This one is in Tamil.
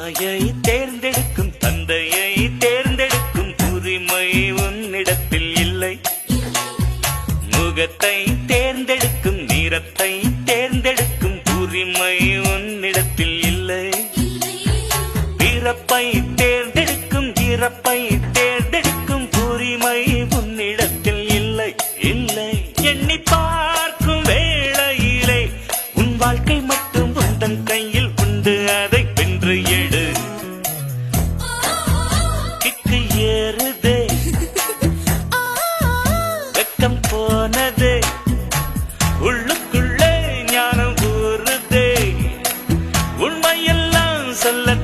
தாயை தேர்ந்தெடுக்கும் தந்தையை தேர்ந்தெடுக்கும் உரிமை உன்னிடத்தில் இல்லை. முகத்தை தேர்ந்தெடுக்கும் நிறத்தை தேர்ந்தெடுக்கும் உரிமை உன்னிடத்தில் இல்லை. பிறப்பை தேர்ந்தெடுக்கும் இறப்பை தேர்ந்தெடுக்கும் உரிமை உன்னிடத்தில் இல்லை. இல்லை எண்ணி பார்க்கும் வேளையிலே உன் வாழ்க்கை மட்டும் உந்தன் கையில் உண்டு. அதை வென்று எடு. கிக்கு ஏறுதே, வெக்கம் போனதே, உள்ளுக்குள்ளே ஞானம் ஊறுதே. உண்மையெல்லாம் சொல்ல